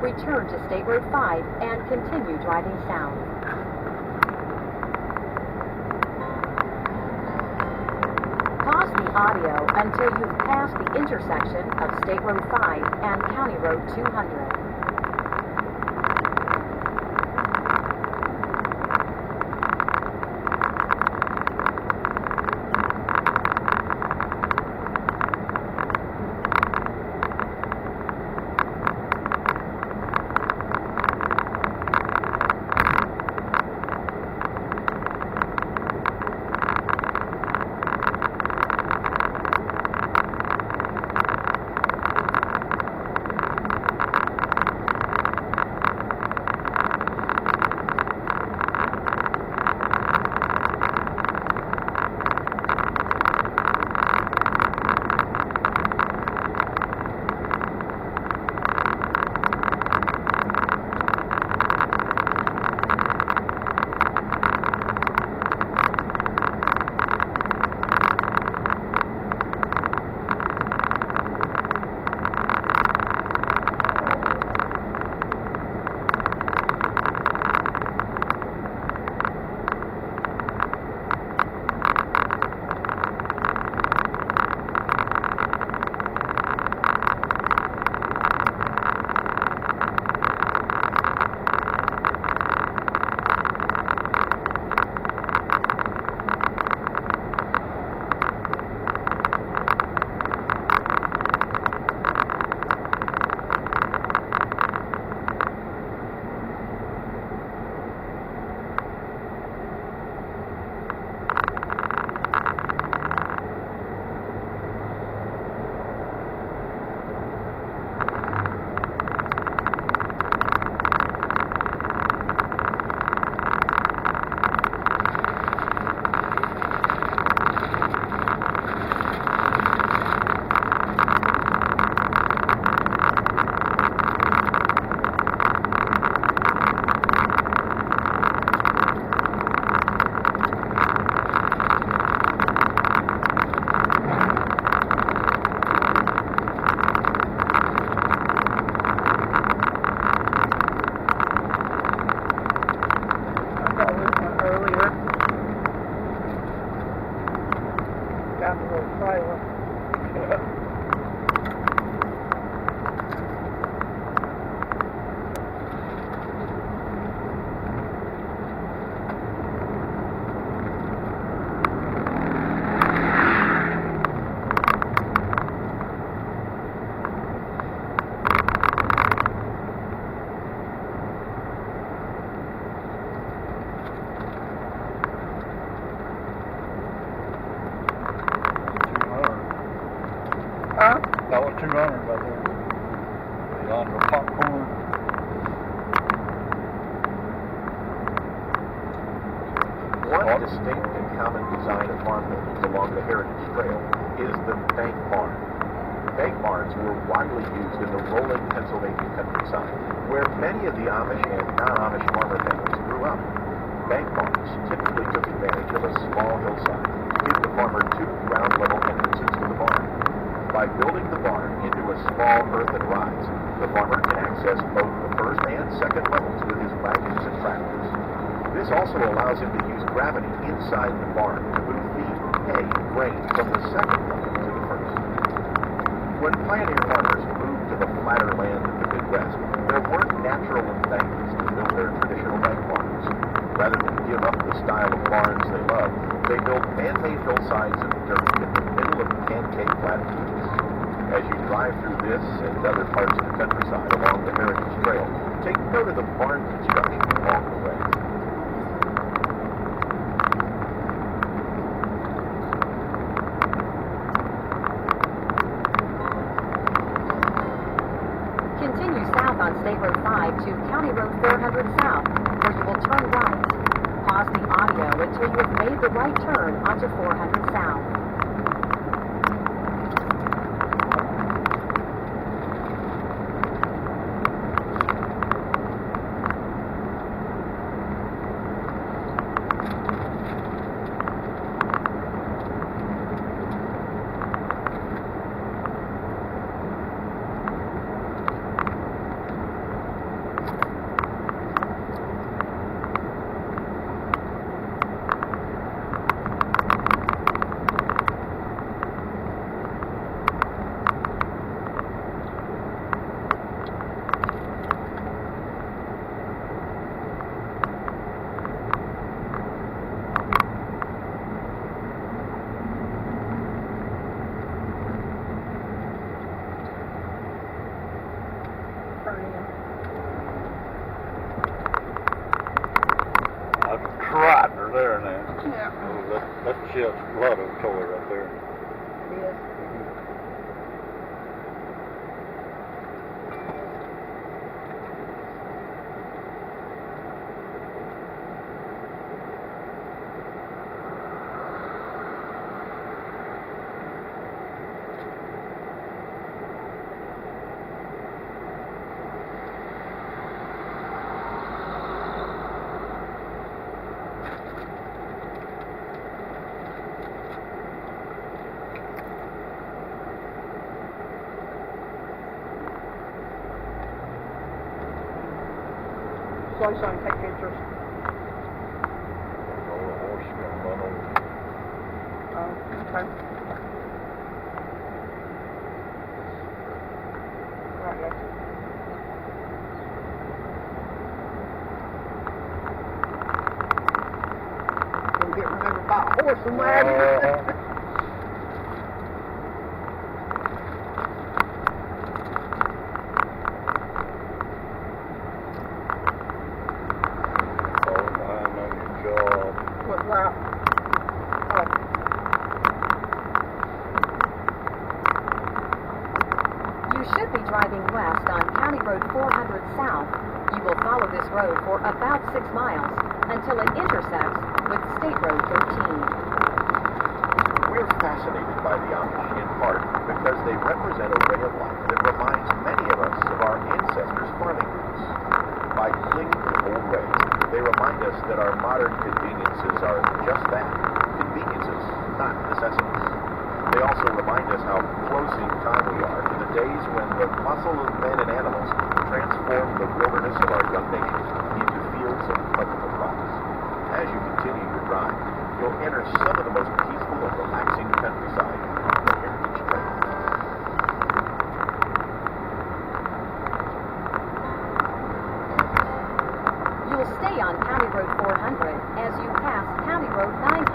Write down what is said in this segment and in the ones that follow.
Return to State Road 5 and continue driving south. Pause the audio until you've passed the intersection of State Road 5 and County Road 200. That was 200 right there. Yonder popcorn. One distinct and common design of farm buildings along the Heritage Trail is the bank barn. Bank barns were widely used in the rolling Pennsylvania countryside, where many of the Amish and non-Amish farmer families grew up. Bank barns typically took advantage of a small hillside to give the farmer two ground-level entrances to the barn. By building the barn into a small earthen rise, the farmer can access both the first and second levels with his wagons and tractors. This also allows him to use gravity inside the barn to move feed, hay, and grain from the second level to the first. When pioneer farmers moved to the flatter land of the Midwest, there weren't natural embankments to build their traditional bank barns. Rather than give up the style of barns they loved, they built man-made hillsides of dirt in the middle of pancake platitudes. As you drive through this and other parts of the countryside along the Heritage Trail, take note of the barn construction along the way. Continue south on State Road 5 to County Road 400 South, where you will turn right. Pause the audio until you have made the right turn onto 400 South. Yeah. That shit's blood of color up there. It is. Slow son, take pictures. All the horse gonna run over. Oh, okay. Right, yeah. Don't get remembered by a horse and wagon. Falling behind on your jaw. What's that? Oh. You should be driving west on County Road 400 South. You will follow this road for about 6 miles until it intersects with State Road 13. We're fascinated by the Amish in part because they represent a way of life that reminds many of us of our ancestors' farming roots. By clinging to old ways, they remind us that our modern conveniences are just that, conveniences, not necessities. They also remind us how close in time we are to the days when the muscle of men and animals transformed the wilderness of our young nation into fields of plentiful crops. As you continue your drive, you'll enter some of the most peaceful and relaxing countryside on the Hertiage Trail. You'll stay on County Road 400 as you pass County Road 900.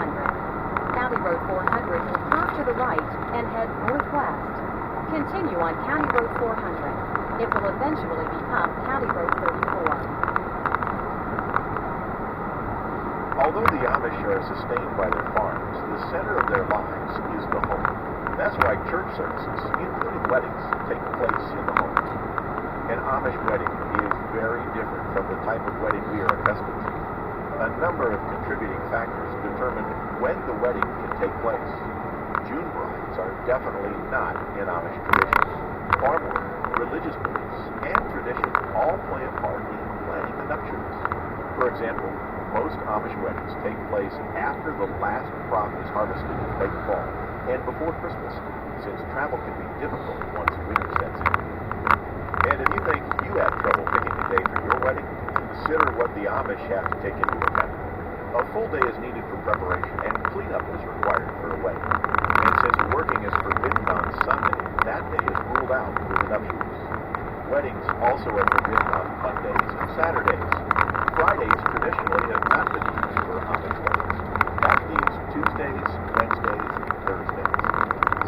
County Road 400 will curve to the right and head northwest. Continue on County Road 400. It will eventually become County Road 34. Although the Amish are sustained by their farms, the center of their lives is the home. That's why church services, including weddings, take place in the home. An Amish wedding is very different from the type of wedding we are accustomed to. A number of contributing factors determine when the wedding can take place. June brides are definitely not an Amish tradition. Farm work, religious beliefs, and tradition all play a part in planning the nuptials. For example, most Amish weddings take place after the last crop is harvested in late fall and before Christmas, since travel can be difficult once winter sets in. And if you think you have trouble picking a day for your wedding, consider what the Amish have to take into account. A full day is needed for preparation, and cleanup is required for a wedding. And since working is forbidden on Sunday, that day is ruled out for the nuptials. Weddings also are forbidden on Mondays and Saturdays. Fridays traditionally have not been used for Amish weddings. That leaves Tuesdays, Wednesdays, and Thursdays.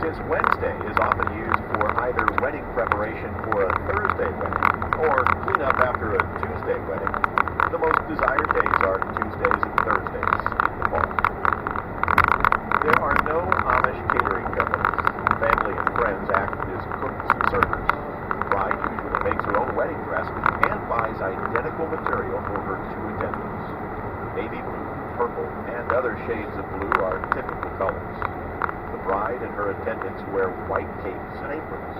Since Wednesday is often used for either wedding preparation for a Thursday wedding or cleanup after a Tuesday wedding, the most desired days are Tuesdays and Thursdays in the fall. There are no Amish catering companies. Family and friends act as cooks and servers. The bride usually makes her own wedding dress and buys identical material for her two attendants. Navy blue, purple, and other shades of blue are typical colors. The bride and her attendants wear white capes and aprons.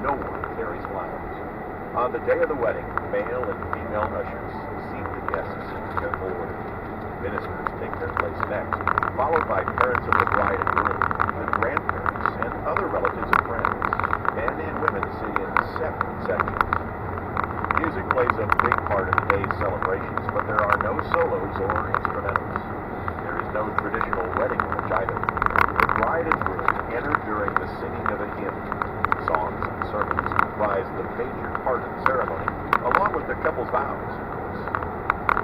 No one carries flowers. On the day of the wedding, male and female ushers seat the guests in careful order. Ministers take their place next, followed by parents of the bride and groom, the grandparents, and other relatives and friends. Men and women sit in separate sections. Music plays a big part in the day's celebrations, but there are no solos or instrumentals. There is no traditional wedding march either. The bride and groom enter during the singing of a hymn. Songs and sermons comprise the major part of the ceremony, along with the couple's vows, of course.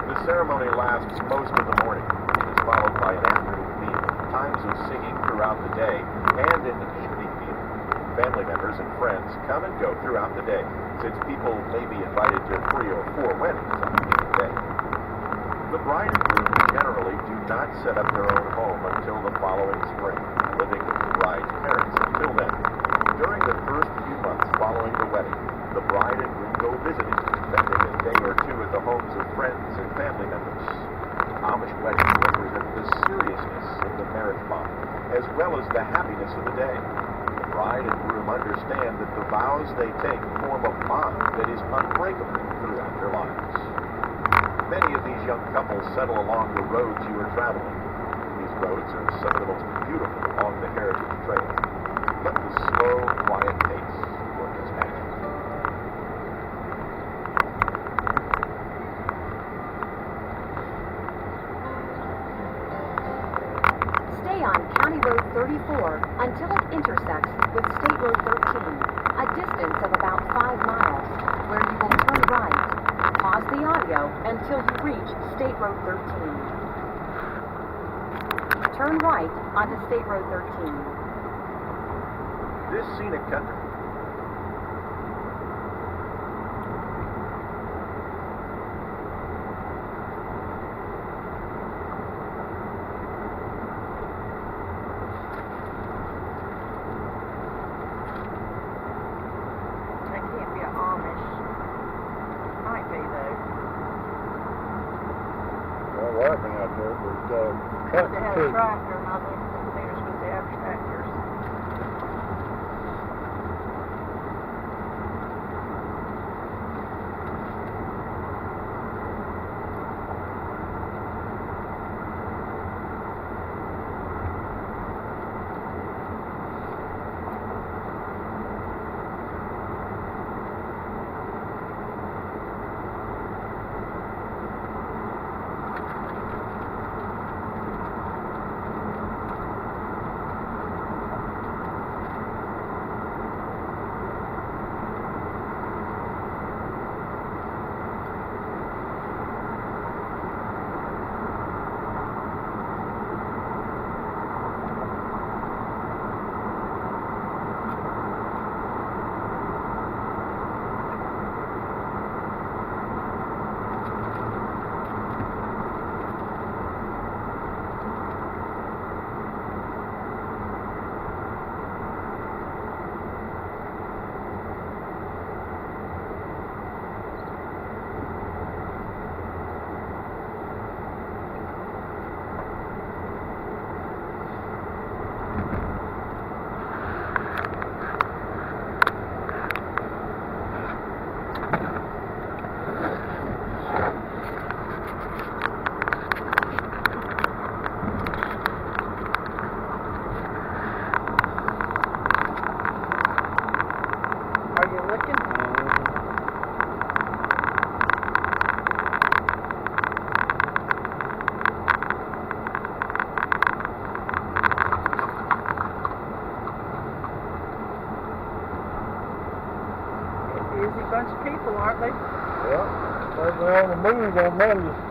The ceremony lasts most of the morning. It is followed by an afternoon meal, times of singing throughout the day, and an evening meal. Family members and friends come and go throughout the day, since people may be invited to 3 or 4 weddings on any day. The bride and groom generally do not set up their own home until the following spring, living with the bride's parents until then. During the first few months following the wedding, the bride and groom go visiting, spending a day or two at the homes of friends and family members. Amish weddings represent the seriousness of the marriage bond, as well as the happiness of the day. The bride and groom understand that the vows they take form a bond that is unbreakable throughout their lives. Many of these young couples settle along the roads you are traveling. These roads are some of the most beautiful along the Hertiage Trail. Let the slow, quiet pace work its magic. Stay on County Road 34 until it intersects with State Road 13, a distance of about 5 miles, where you will turn right. Pause the audio until you reach State Road 13. Turn right onto State Road 13. This scenic country That can't be an Amish. Might be though. Well, laughing out there, but They tractor had a too. tractor, and I think they were supposed to have tractors. Are you looking? A busy bunch of people, aren't they? Yeah, they're on the move on Monday.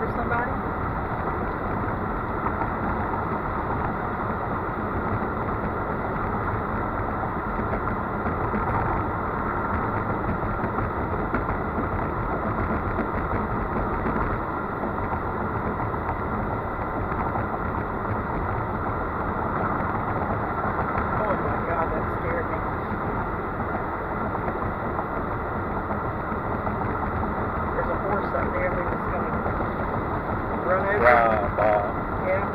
over somebody? Oh my God, that scared me. There's a horse up there that was going to run over. Fly by. Yeah.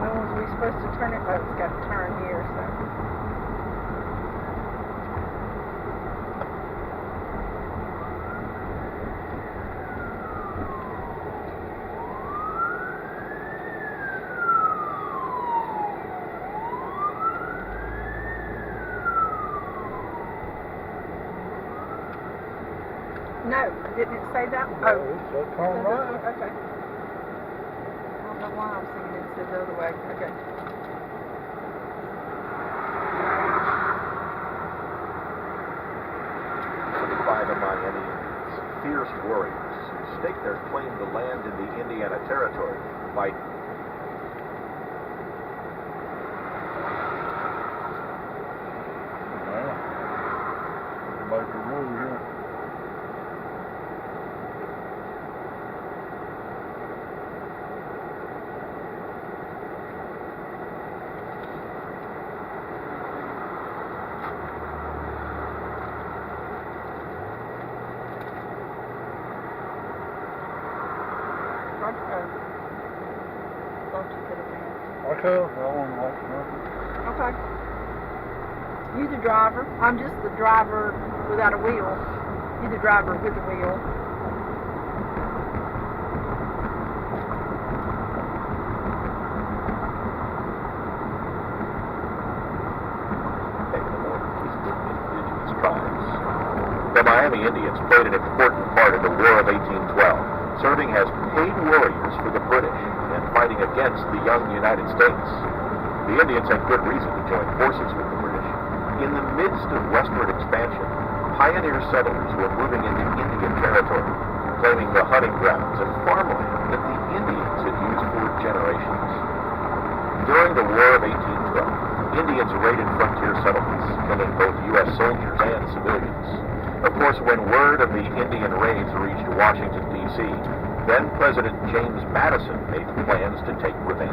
When was we supposed to turn it? Oh, it's got to turn here, so. No, didn't it say that? Oh, it's a turn right. Okay. I don't know why I was thinking it said the other way. Okay. 25 of Miamians, fierce warriors who stake their claim to land in the Indiana Territory by Yeah. Make a move here. Thought you could have been. Okay, that one like nothing. Okay. You the driver. I'm just the driver without a wheel. You the driver with a wheel. indigenous tribes. The Miami Indians played an important part in the War of 1812, serving as paid warriors for the British and fighting against the young United States. The Indians had good reason to join forces with the British. In the midst of westward expansion, pioneer settlers were moving into Indian territory, claiming the hunting grounds and farmland that the Indians had used for generations. During the War of 1812, Indians raided frontier settlements, killing both U.S. soldiers and civilians. Of course, when word of the Indian raids reached Washington, D.C., then President James Madison made plans to take revenge.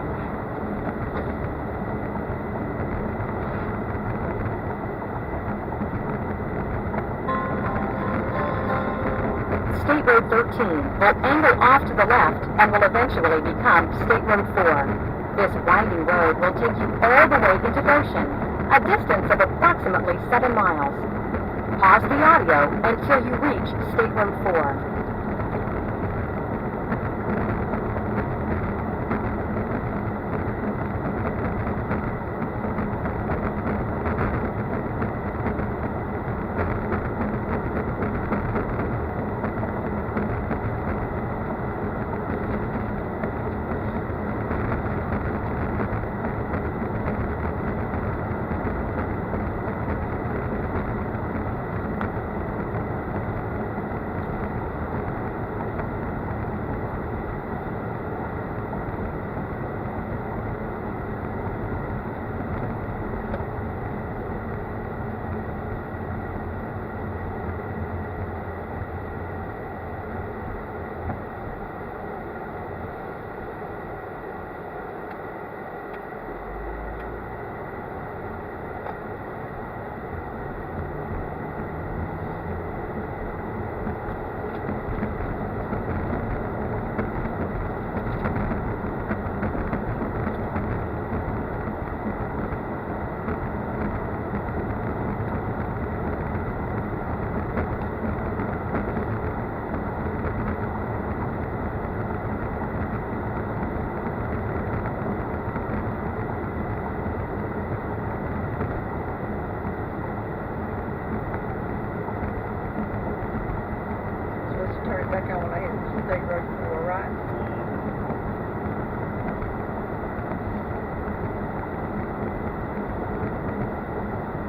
State Road 13 will angle off to the left and will eventually become State Road 4. This winding road will take you all the way into Goshen, a distance of approximately 7 miles. Pause the audio until you reach State Road 4.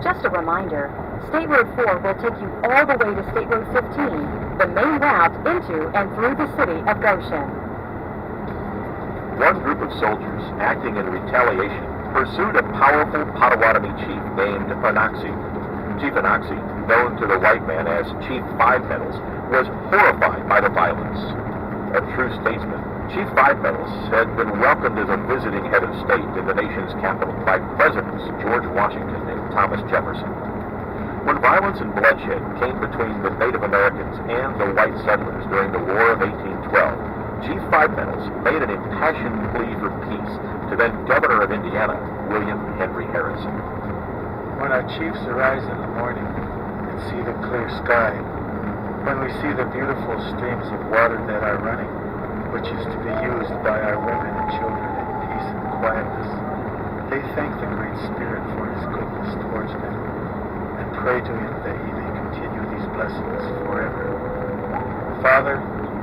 Just a reminder, State Road 4 will take you all the way to State Road 15, the main route into and through the city of Goshen. One group of soldiers, acting in retaliation, pursued a powerful Potawatomi chief named Anaxi. Chief Anaxi, known to the white man as Chief Five Medals, was horrified by the violence. A true statesman, Chief Five Medals had been welcomed as a visiting head of state in the nation's capital by Presidents George Washington and Thomas Jefferson. When violence and bloodshed came between the Native Americans and the white settlers during the War of 1812, Chief Five Medals made an impassioned plea for peace to then Governor of Indiana, William Henry Harrison. When our chiefs arise in the morning and see the clear sky, when we see the beautiful streams of water that are running, which is to be used by our women and children in peace and quietness, they thank the Great Spirit for his goodness towards them, and pray to him that he may continue these blessings forever. Father,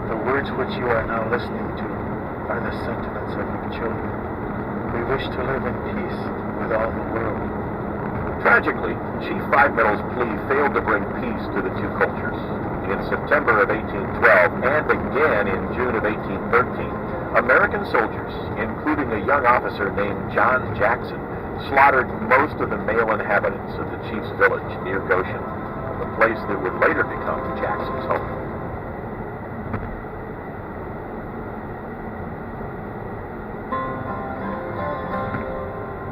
the words which you are now listening to are the sentiments of your children. We wish to live in peace with all the world. Tragically, Chief Five Medals' plea failed to bring peace to the two cultures. In September of 1812 and again in June of 1813, American soldiers, including a young officer named John Jackson, slaughtered most of the male inhabitants of the chief's village near Goshen, the place that would later become Jackson's home.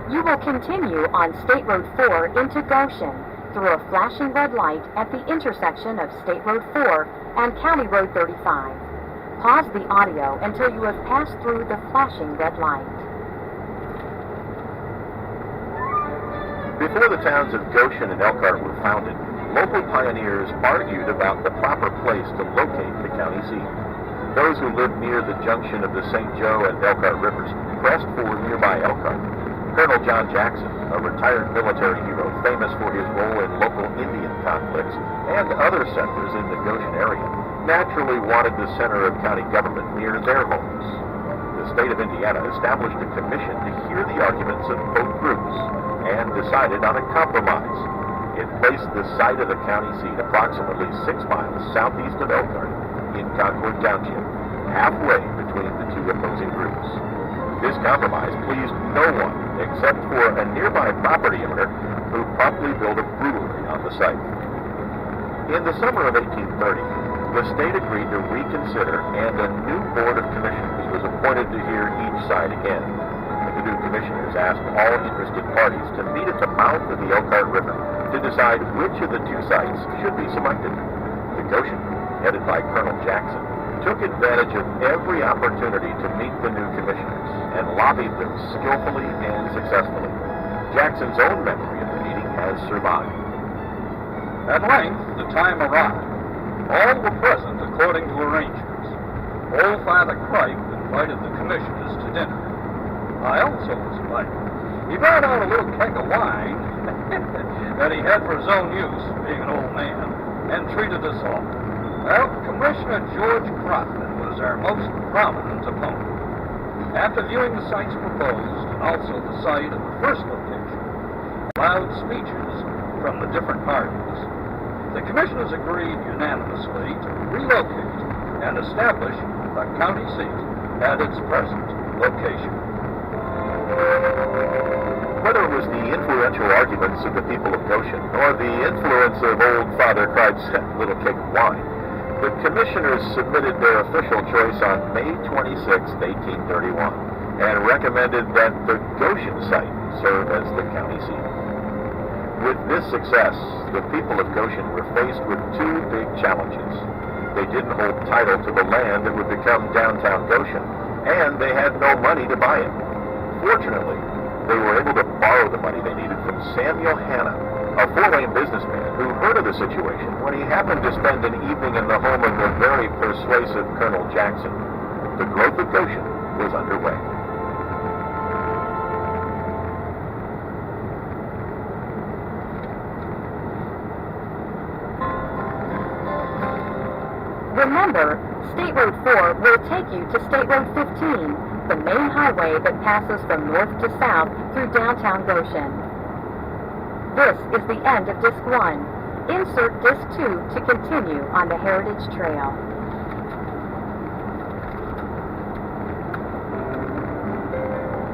You will continue on State Road 4 into Goshen through a flashing red light at the intersection of State Road 4 and County Road 35. Pause the audio until you have passed through the flashing red light. Before the towns of Goshen and Elkhart were founded, local pioneers argued about the proper place to locate the county seat. Those who lived near the junction of the St. Joe and Elkhart rivers pressed for nearby Elkhart. Colonel John Jackson, a retired military hero famous for his role in local Indian conflicts, and other settlers in the Goshen area, naturally wanted the center of county government near their homes. The state of Indiana established a commission to hear the arguments of both groups and decided on a compromise. It placed the site of the county seat approximately 6 miles southeast of Elkhart in Concord Township, halfway between the two opposing groups. This compromise pleased no one except for a nearby property owner who promptly built a brewery on the site. In the summer of 1830, the state agreed to reconsider and a new board of commissioners was appointed to hear each side again. The new commissioners asked all interested parties to meet at the mouth of the Elkhart River to decide which of the two sites should be selected. The Goshen group, headed by Colonel Jackson, took advantage of every opportunity to meet the new commissioners and lobbied them skillfully and successfully. Jackson's own memory of the meeting has survived. At length, the time arrived. All were present according to arrangements. Old Father Cripe invited the commissioners to dinner. I also was invited. He brought out a little keg of wine that he had for his own use, being an old man, and treated us all. Well, Commissioner George Crockett was our most prominent opponent. After viewing the sites proposed, and also the site of the first location, loud speeches from the different parties, the commissioners agreed unanimously to relocate and establish a county seat at its present location. Whether it was the influential arguments of the people of Goshen or the influence of old Father Cripe's little keg of wine, the commissioners submitted their official choice on May 26, 1831, and recommended that the Goshen site serve as the county seat. With this success, the people of Goshen were faced with two big challenges. They didn't hold title to the land that would become downtown Goshen, and they had no money to buy it. Fortunately, they were able to borrow the money they needed from Samuel Hanna, a Fort-Wayne businessman who heard of the situation when he happened to spend an evening in the home of the very persuasive Colonel Jackson. The growth of Goshen was underway. Remember, State Road 4 will take you to State Road 15, the main highway that passes from north to south through downtown Goshen. This is the end of Disc 1. Insert Disc 2 to continue on the Heritage Trail.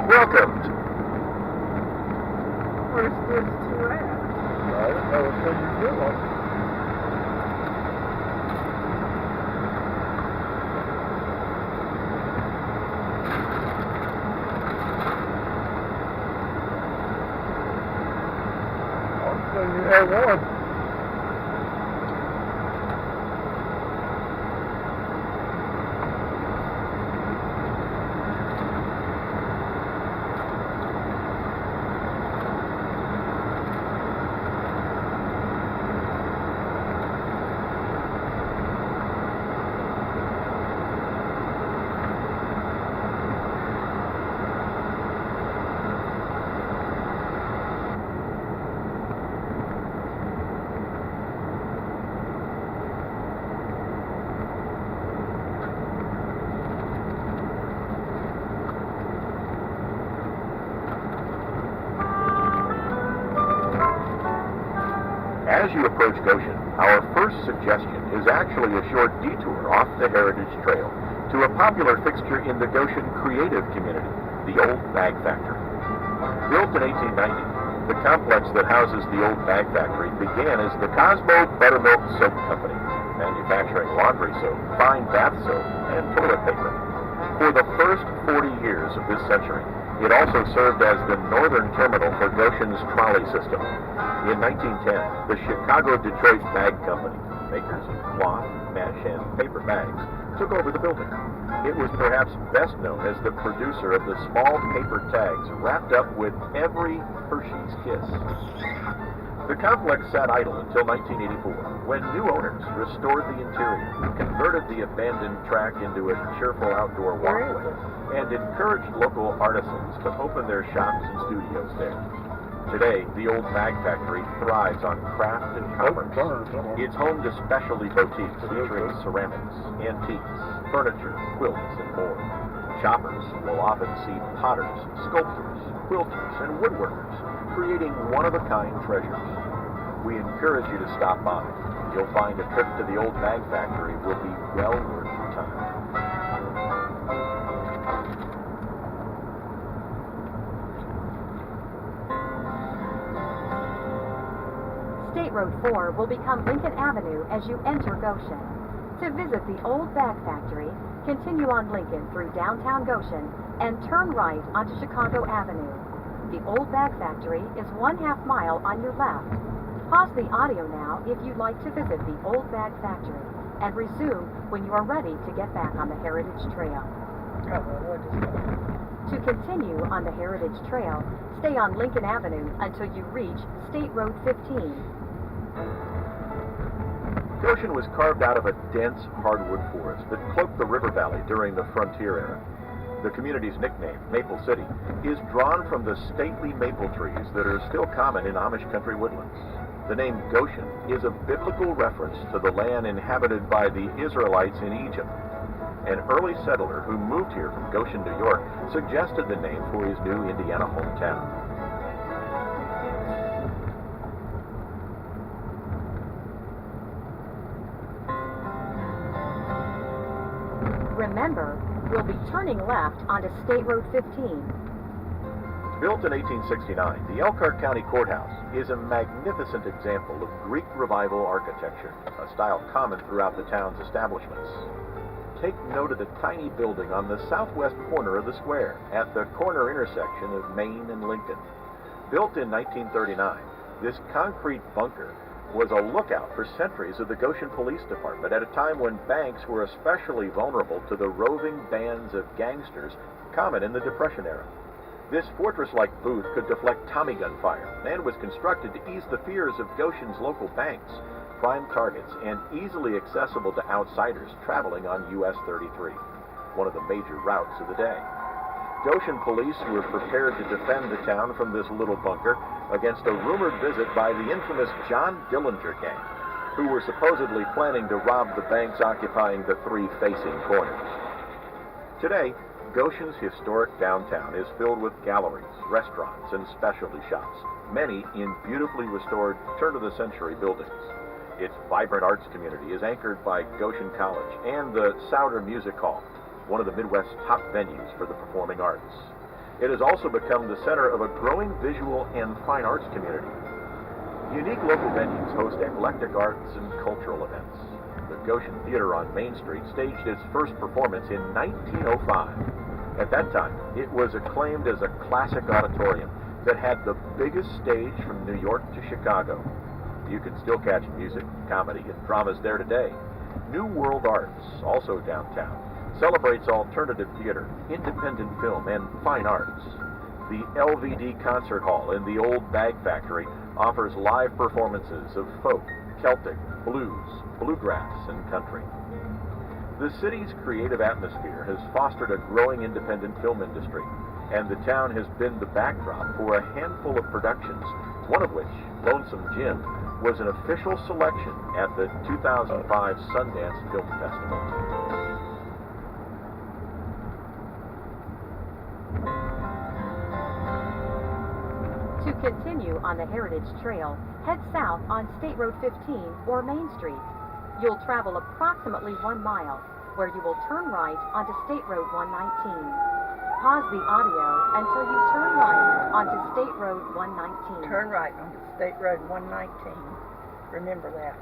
Welcome. Where's Disc 2 at? I don't know until you do one. So you had one. As you approach Goshen, our first suggestion is actually a short detour off the Heritage Trail to a popular fixture in the Goshen creative community, the Old Bag Factory. Built in 1890, the complex that houses the Old Bag Factory began as the Cosmo Buttermilk Soap Company, manufacturing laundry soap, fine bath soap, and toilet paper. For the first 40 years of this century, it also served as the northern terminal for Goshen's trolley system. In 1910, the Chicago-Detroit Bag Company, makers of cloth, mesh, and paper bags, took over the building. It was perhaps best known as the producer of the small paper tags wrapped up with every Hershey's Kiss. The complex sat idle until 1984, when new owners restored the interior, converted the abandoned track into a cheerful outdoor walkway, and encouraged local artisans to open their shops and studios there. Today, the Old Bag Factory thrives on craft and commerce. It's home to specialty boutiques featuring ceramics, antiques, furniture, quilts, and more. Shoppers will often see potters, sculptors, quilters, and woodworkers creating one-of-a-kind treasures. We encourage you to stop by. You'll find a trip to the Old Bag Factory will be well worth your time. State Road 4 will become Lincoln Avenue as you enter Goshen. To visit the Old Bag Factory, continue on Lincoln through downtown Goshen and turn right onto Chicago Avenue. The Old Bag Factory is 1/2 mile on your left. Pause the audio now if you'd like to visit the Old Bag Factory, and resume when you are ready to get back on the Heritage Trail. To continue on the Heritage Trail, stay on Lincoln Avenue until you reach State Road 15. Goshen was carved out of a dense hardwood forest that cloaked the river valley during the frontier era. The community's nickname, Maple City, is drawn from the stately maple trees that are still common in Amish country woodlands. The name Goshen is a biblical reference to the land inhabited by the Israelites in Egypt. An early settler who moved here from Goshen, New York, suggested the name for his new Indiana hometown. Remember, we'll be turning left onto State Road 15. Built in 1869, the Elkhart County Courthouse is a magnificent example of Greek Revival architecture, a style common throughout the town's establishments. Take note of the tiny building on the southwest corner of the square, at the corner intersection of Main and Lincoln. Built in 1939, this concrete bunker was a lookout for sentries of the Goshen Police Department at a time when banks were especially vulnerable to the roving bands of gangsters common in the Depression era. This fortress-like booth could deflect Tommy gun fire and was constructed to ease the fears of Goshen's local banks, prime targets, and easily accessible to outsiders traveling on US 33, one of the major routes of the day. Goshen police were prepared to defend the town from this little bunker against a rumored visit by the infamous John Dillinger gang, who were supposedly planning to rob the banks occupying the three facing corners. Today, Goshen's historic downtown is filled with galleries, restaurants, and specialty shops. many in beautifully restored turn-of-the-century buildings. Its vibrant arts community is anchored by Goshen College and the Souder Music Hall, one of the Midwest's top venues for the performing arts. It has also become the center of a growing visual and fine arts community. Unique local venues host eclectic arts and cultural events. The Goshen Theater on Main Street staged its first performance in 1905. At that time, it was acclaimed as a classic auditorium that had the biggest stage from New York to Chicago. You can still catch music, comedy, and dramas there today. New World Arts, also downtown, celebrates alternative theater, independent film, and fine arts. The LVD Concert Hall in the Old Bag Factory offers live performances of folk, Celtic, blues, bluegrass, and country. The city's creative atmosphere has fostered a growing independent film industry, and the town has been the backdrop for a handful of productions, one of which, Lonesome Jim, was an official selection at the 2005 Sundance Film Festival. To continue on the Heritage Trail, head south on State Road 15 or Main Street. You'll travel approximately 1 mile, where you will turn right onto State Road 119. Pause the audio until you turn right onto State Road 119. Turn right onto State Road 119. Remember that.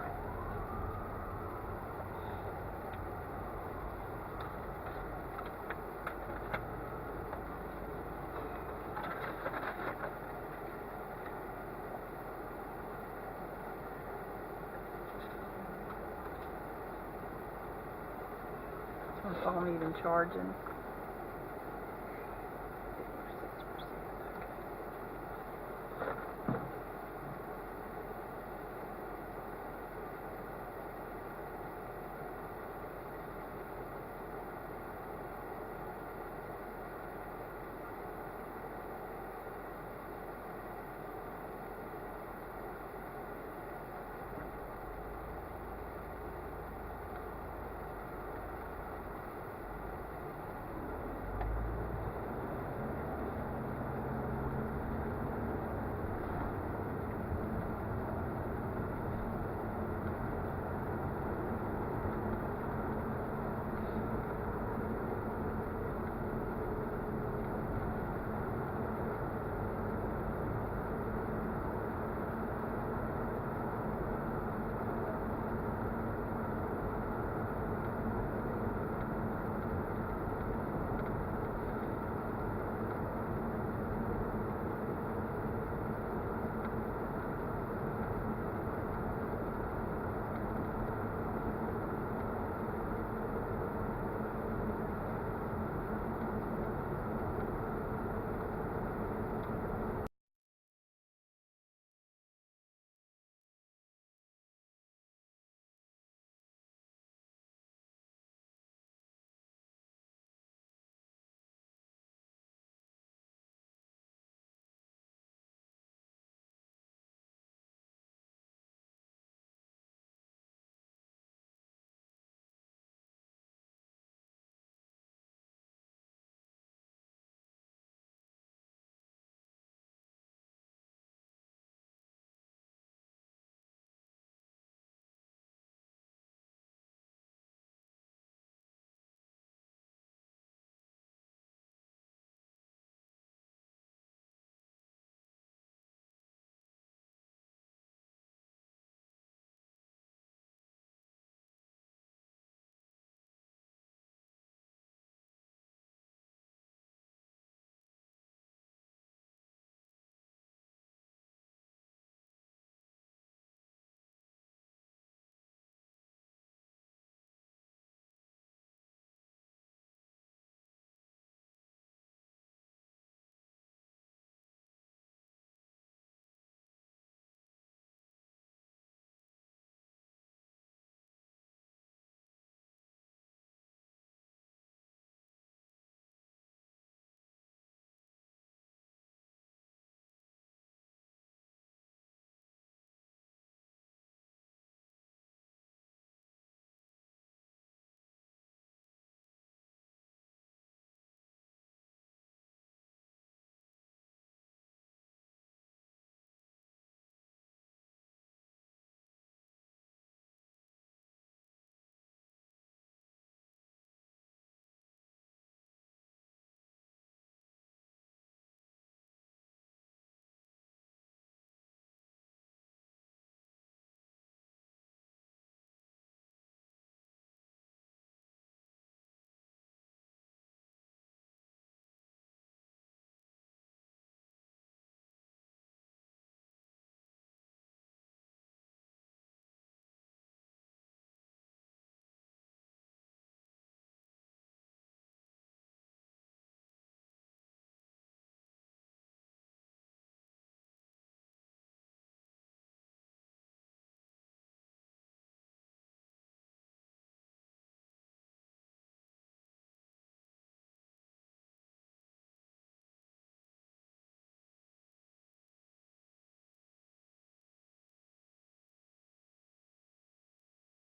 My phone even charging.